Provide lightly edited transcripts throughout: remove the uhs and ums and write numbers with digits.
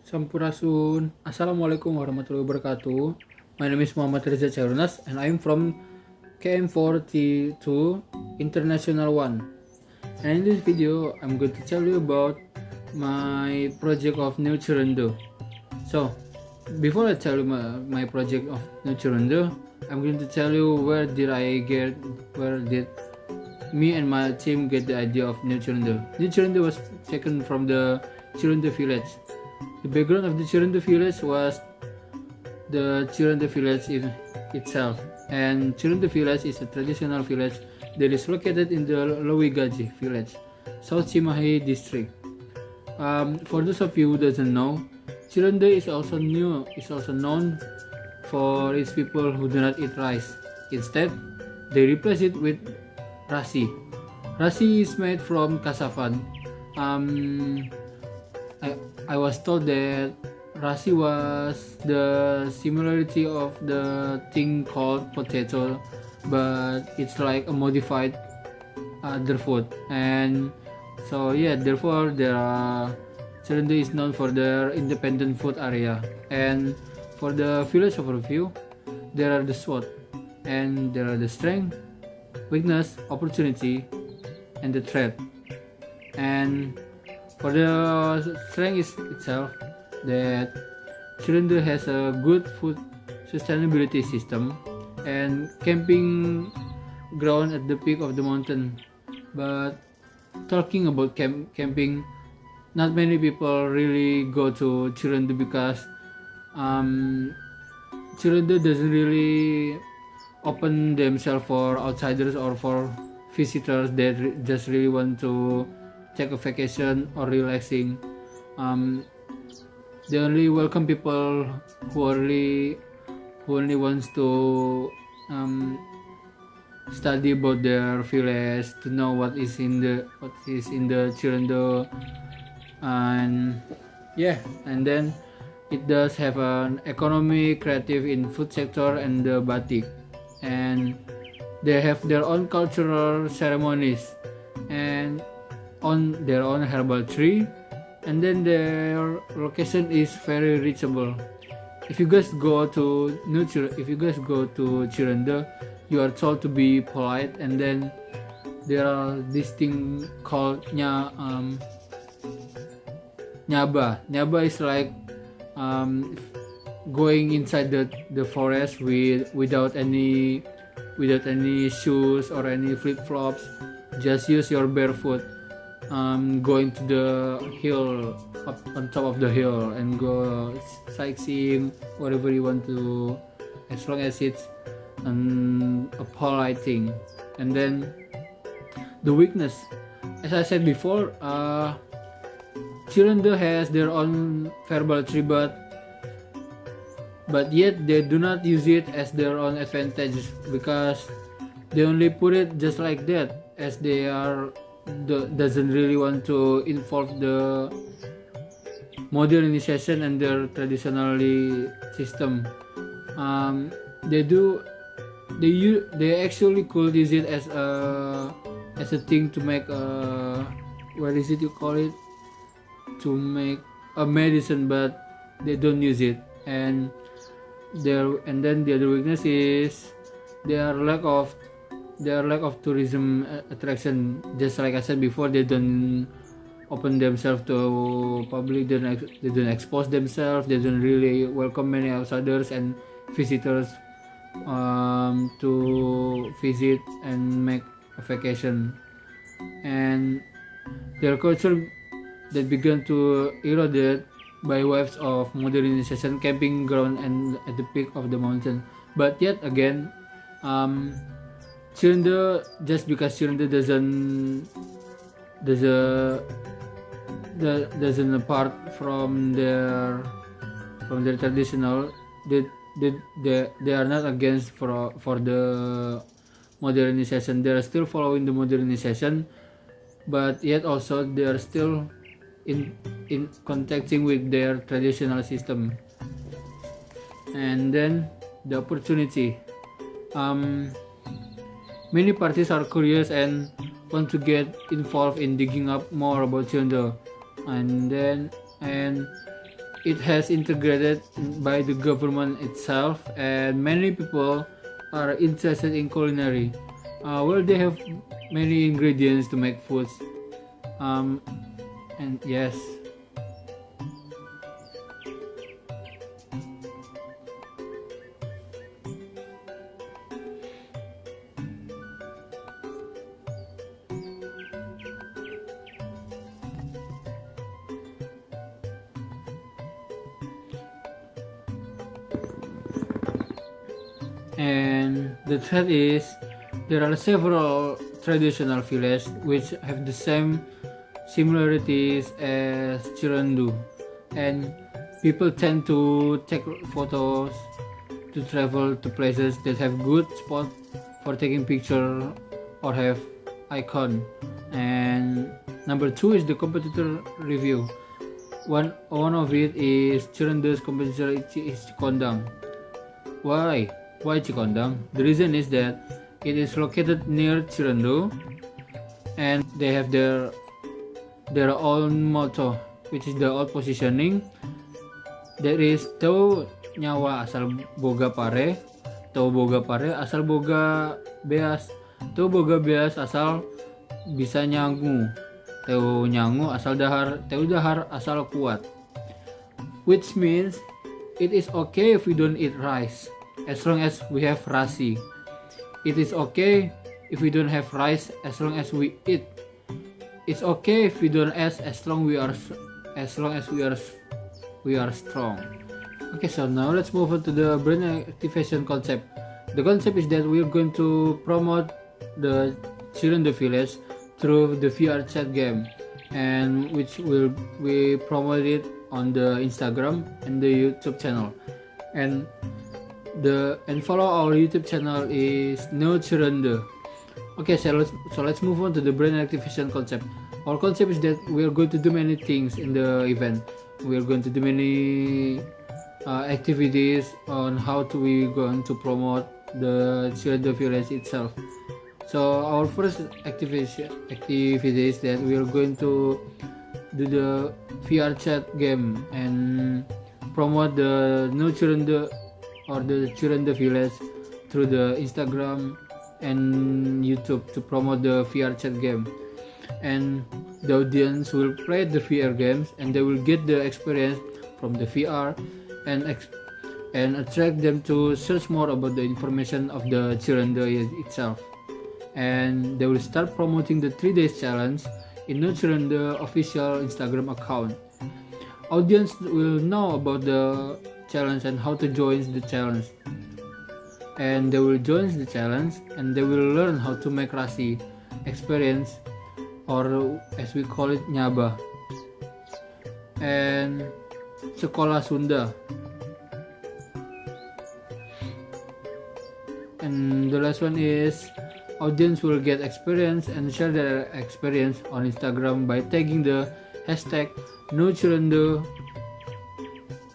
Sampurasun. Assalamualaikum warahmatullahi wabarakatuh. My name is Muhammad Reza Chairunas and I'm from KM42 International 1. And in this video, I'm going to tell you about my project of New Chirundu. So, before I tell you my project of New Chirundu, I'm going to tell you where did me and my team get the idea of New Chirundu. New Chirundu was taken from the Chirundu village. The background of the Chirundu village was the Chirundu village itself, and Chirundu village is a traditional village that is located in the Lowigaji village, South Cimahi district. For those of you who doesn't know, Chirundu is also known for its people who do not eat rice. Instead, they replace it with rasi. Rasi is made from cassava. I was told that rasi was the similarity of the thing called potato, but it's like a modified other food. And so yeah, therefore Chirundu is known for their independent food area. And for the village overview, there are the SWOT, and there are the strength, weakness, opportunity, and the threat. And for the strength itself, that Chirundu has a good food sustainability system and camping ground at the peak of the mountain. But talking about camping, not many people really go to Chirundu because Chirundu doesn't really open themselves for outsiders or for visitors that just really want to take a vacation or relaxing. They only welcome people who only wants to study about their village, to know what is in the Chirundu, and yeah, and then it does have an economy creative in food sector and the batik, and they have their own cultural ceremonies and on their own herbal tree, and then their location is very reachable. If you guys go to Chirundu, you are told to be polite, and then there are this thing called nyaba. Nyaba is like going inside the forest without any shoes or any flip flops. Just use your barefoot. Going to the hill, up on top of the hill, and go sightseeing whatever you want to, as long as it's a polite thing. And then the weakness, as I said before, Chirundu has their own verbal tree, but yet they do not use it as their own advantage, because they only put it just like that, as they doesn't really want to involve the modernization and their traditionally system. They actually could use it as a thing to make what is it you call it, to make a medicine, but they don't use it. And then the other weakness is their lack of tourism attraction. Just like I said before, they don't open themselves to public, they don't expose themselves, they don't really welcome many outsiders and visitors to visit and make a vacation. And their culture that began to erode by waves of modernization, camping ground, and at the peak of the mountain. But yet again, Chirundu, just because Chirundu doesn't apart from their traditional, they are not against for the modernization. They are still following the modernization, but yet also they are still in contacting with their traditional system. And then the opportunity. Many parties are curious and want to get involved in digging up more about Chirundu, and it has integrated by the government itself, and many people are interested in culinary. Well, they have many ingredients to make foods. Um, and yes. And the third is there are several traditional villages which have the same similarities as Cirandu, and people tend to take photos to travel to places that have good spot for taking picture or have icon. And number two is the competitor review. One of it is Cirandu's competitor is Cikondang. Why? Why Cikondang? The reason is that it is located near Cirandu, and they have their own motto, which is the old positioning. There is tau nyawa asal boga pare, tau boga pare asal boga beas, tau boga beas asal bisa nyangu, tau nyangu asal dahar, tau dahar asal kuat. Which means it is okay if we don't eat rice, as long as we have rasi. It is okay if we don't have rice, as long as we eat. It's okay if we don't eat, as long as we are strong. Okay, so now let's move on to the brain activation concept. The concept is that we are going to promote the Cirandu village through the VR chat game, and which will we promote it on the Instagram and the YouTube channel. And follow our YouTube channel is No Cirandu. Okay, so let's move on to the brain activation concept. Our concept is that we are going to do many things in the event. We are going to do many activities on how we going to promote the Cirandu village itself. So our first activity is that we are going to do the VR chat game and promote the No Cirandu or the Cirandu village through the Instagram and YouTube to promote the VR chat game. And the audience will play the VR games, and they will get the experience from the VR and attract them to search more about the information of the Cirandu itself. And they will start promoting the 3 days challenge in No Cirandu official Instagram account. Audience will know about the challenge and how to join the challenge, and they will join the challenge and they will learn how to make rasi experience, or as we call it nyaba, and sekolah Sunda. And the last one is audience will get experience and share their experience on Instagram by tagging the hashtag No Cirandu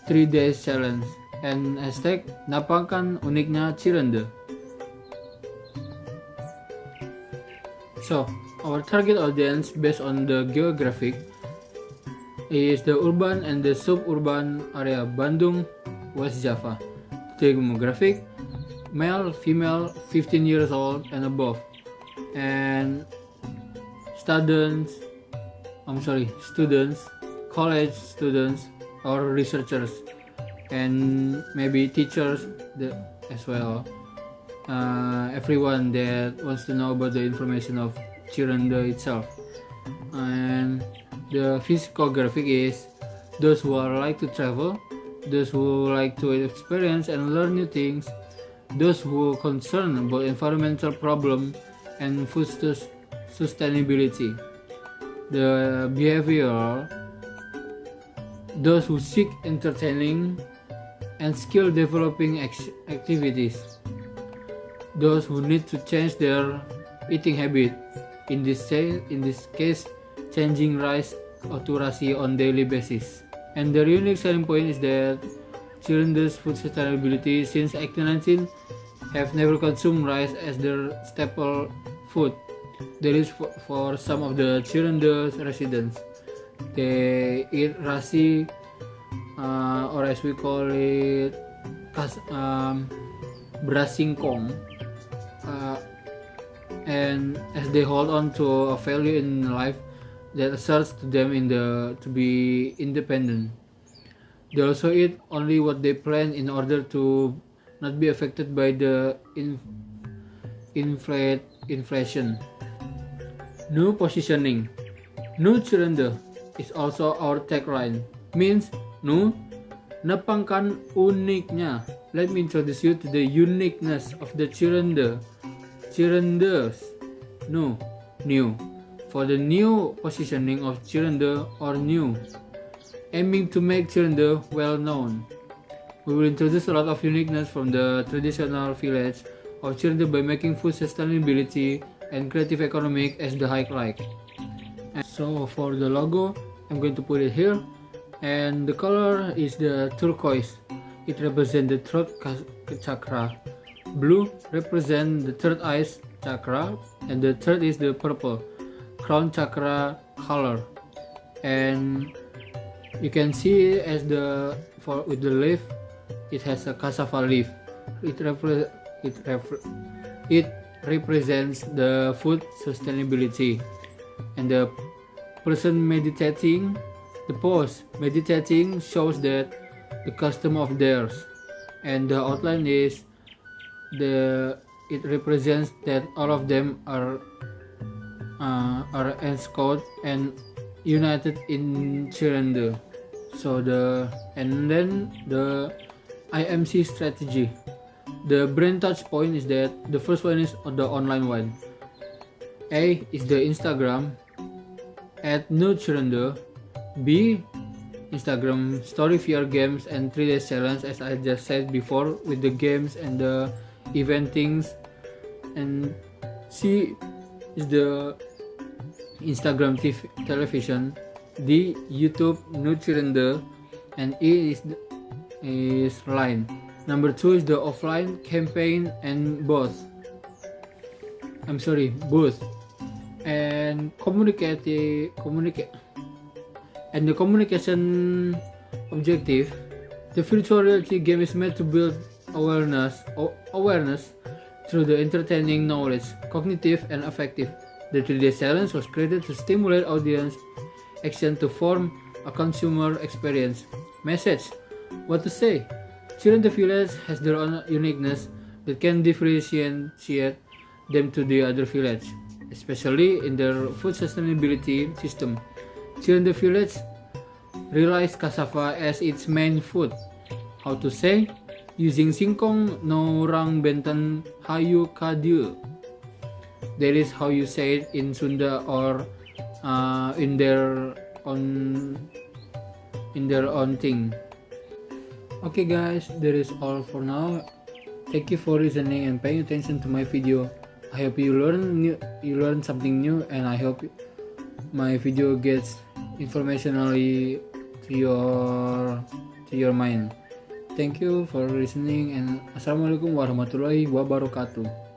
3 days challenge and hashtag napangkan uniknya Cirandu. So our target audience based on the geographic is the urban and the suburban area Bandung, West Java. The demographic male, female, 15 years old and above, and students, college students or researchers, and maybe teachers as well. Everyone that wants to know about the information of Cirandu itself. And the physical graphic is those who are like to travel, those who like to experience and learn new things, those who are concerned about environmental problem and food sustainability. The behavioral, those who seek entertaining and skill developing activities, those who need to change their eating habit, in this case changing rice to rasi on daily basis. And the unique selling point is that Cirandu's food sustainability since 1819 have never consumed rice as their staple food. That is for some of the Cirandu residents. They eat rasi or as we call it, beras singkong, and as they hold on to a value in life that asserts to them to be independent. They also eat only what they plant in order to not be affected by the inflation. New positioning. Nu Cirende is also our tagline. Means nu nepangkan uniknya. Let me introduce you to the uniqueness of the Cirende. Cirendes. Nu, new. For the new positioning of Cirende or new, aiming to make Cirende well known. We will introduce a lot of uniqueness from the traditional village of Cirende by making food sustainability and creative economic as the highlight. And so for the logo, I'm going to put it here, and the color is the turquoise. It represents the third chakra. Blue represents the third eye chakra, and the third is the purple crown chakra color. And you can see as with the leaf, it has a cassava leaf. It represents the food sustainability. And the person meditating, the pose meditating shows that the custom of theirs. And the outline is it represents that all of them are ensconced and united in Cirende. So then the IMC strategy. The brand touch point is that the first one is the online one. A is the Instagram at Nu Cirende. B, Instagram story VR games and 3 days challenge, as I just said before, with the games and the event things. And C is the Instagram television. D, YouTube Nu Cirende. And E is line. Number 2 is the offline campaign and booth. And and the communication objective. The virtual reality game is meant to build awareness through the entertaining knowledge, cognitive and affective. The 3-day challenge was created to stimulate audience action to form a consumer experience. Message. What to say? Cirende village has their own uniqueness that can differentiate them to the other village, especially in their food sustainability system. Cirende village relies cassava as its main food. How to say? Using singkong no rang benten hayu kadieu. That is how you say it in Sunda or in their own thing. Okay guys, that is all for now. Thank you for listening and paying attention to my video. I hope you learn something new, and I hope my video gets informationally to your mind. Thank you for listening, and assalamualaikum warahmatullahi wabarakatuh.